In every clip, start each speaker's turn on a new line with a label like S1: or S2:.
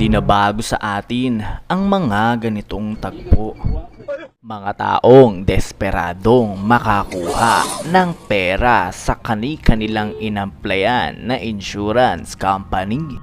S1: Binabago sa atin ang mga ganitong tagpo. Mga taong desperadong makakuha ng pera sa kani-kanilang inamplayan na insurance company.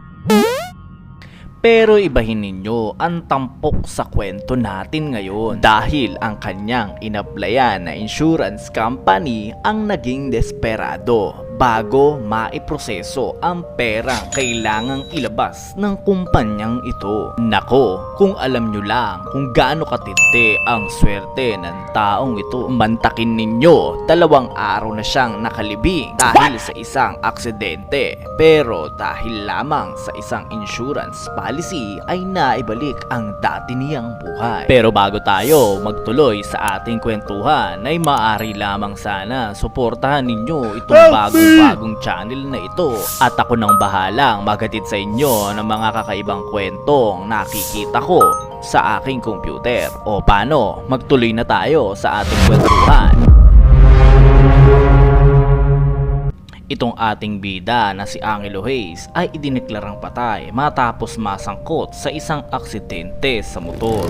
S1: Pero ibahin ninyo ang tampok sa kwento natin ngayon dahil ang kanyang inaplayan na insurance company ang naging desperado bago maiproseso ang perang kailangang ilabas ng kumpanyang ito. Nako, kung alam nyo lang kung gaano katindi ang swerte ng taong ito. Mantakin ninyo, 2 araw na siyang nakalibing dahil sa isang aksidente. Pero dahil lamang sa isang insurance policy ay naibalik ang dati niyang buhay. Pero bago tayo magtuloy sa ating kwentuhan ay maaari lamang sana suportahan ninyo itong bagong channel na ito at ako nang bahalang maghatid sa inyo ng mga kakaibang kwentong nakikita ko sa aking computer. O paano, magtuloy na tayo sa ating kwentuhan. Itong ating bida na si Angelo Hayes ay idineklarang patay matapos masangkot sa isang aksidente sa motor.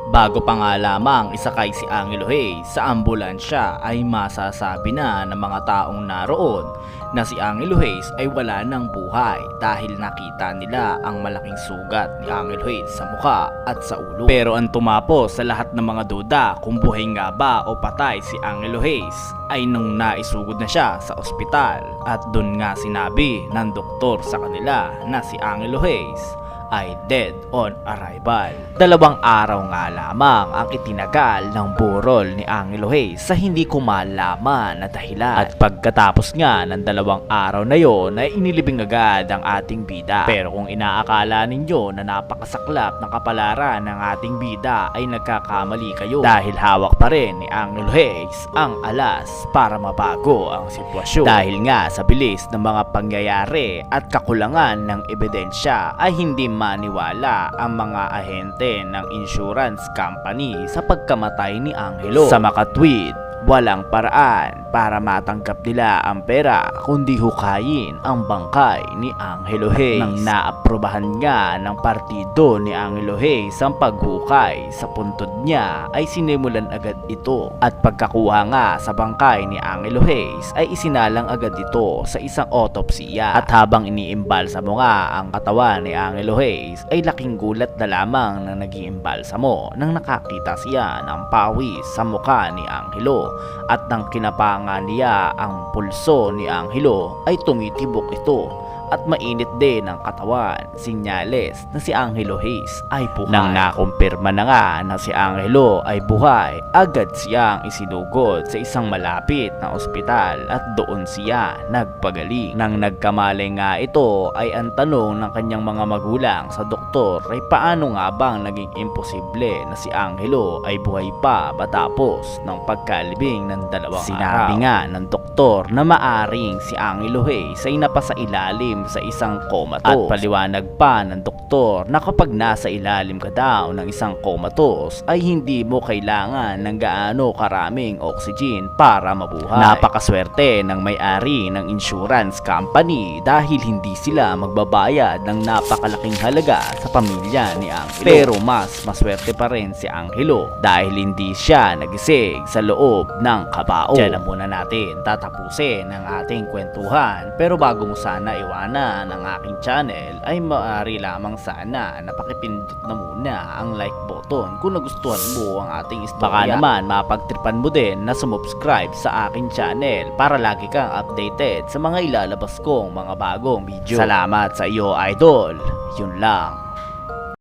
S1: Bago pa nga lamang isakay si Angelo Hayes sa ambulansya ay masasabi na ng mga taong naroon na si Angelo Hayes ay wala ng buhay dahil nakita nila ang malaking sugat ni Angelo Hayes sa mukha at sa ulo. Pero ang tumapos sa lahat ng mga duda kung buhay nga ba o patay si Angelo Hayes ay nung naisugod na siya sa ospital at dun nga sinabi ng doktor sa kanila na si Angelo Hayes ay dead on arrival. 2 araw nga lamang ang itinagal ng burol ni Angelo Hayes sa hindi ko malaman na dahilan. At pagkatapos nga ng 2 araw na yon ay inilibing agad ang ating bida. Pero kung inaakala ninyo na napakasaklap ng kapalaran ng ating bida ay nagkakamali kayo dahil hawak pa rin ni Angelo Hayes ang alas para mabago ang sitwasyon. Dahil nga sa bilis ng mga pangyayari at kakulangan ng ebidensya ay hindi maniwala ang mga ahente ng insurance company sa pagkamatay ni Angelo. Sa makatwid, walang paraan para matanggap nila ang pera kundi hukayin ang bangkay ni Angelo Hayes. Nang naaprubahan nga ng partido ni Angelo Hayes ang paghukay sa puntod niya ay sinimulan agad ito at pagkakuha nga sa bangkay ni Angelo Hayes ay isinalang agad ito sa isang autopsiya. At habang iniimbalsamo nga ang katawan ni Angelo Hayes ay laking gulat na lamang na nag-iimbalsamo nang nakakita siya ng pawis sa mukha ni Angelo. At nang kinapangan niya ang pulso ni Angelo ay tumitibok ito at mainit din ang katawan, sinyales na si Angelo Hayes ay buhay. Nang nakumpirma na nga na si Angelo ay buhay, agad siyang isinugod sa isang malapit na ospital at doon siya nagpagaling. Nang nagkamali nga ito ay ang tanong ng kanyang mga magulang sa doktor ay paano nga bang naging imposible na si Angelo ay buhay pa matapos ng pagkalibing ng 2 araw. Sinabi nga ng doktor na maaring si Angelo Hayes ay napasa ilalim sa isang comatose. At paliwanag pa ng doktor na kapag nasa ilalim ka daw ng isang comatose ay hindi mo kailangan ng gaano karaming oxygen para mabuhay. Napakaswerte ng may-ari ng insurance company dahil hindi sila magbabayad ng napakalaking halaga sa pamilya ni Angelo. Pero mas maswerte pa rin si Angelo dahil hindi siya nagising sa loob ng kabao. Diyan na muna natin tatapusin ang ating kwentuhan. Pero bago mo sana iwanan ng aking channel ay maaari lamang sana na pakipindot na muna ang like button kung nagustuhan mo ang ating istorya. Baka naman mapagtripan mo din na sumubscribe sa aking channel para lagi kang updated sa mga ilalabas kong mga bagong video. Salamat sa iyo, idol. Yun lang.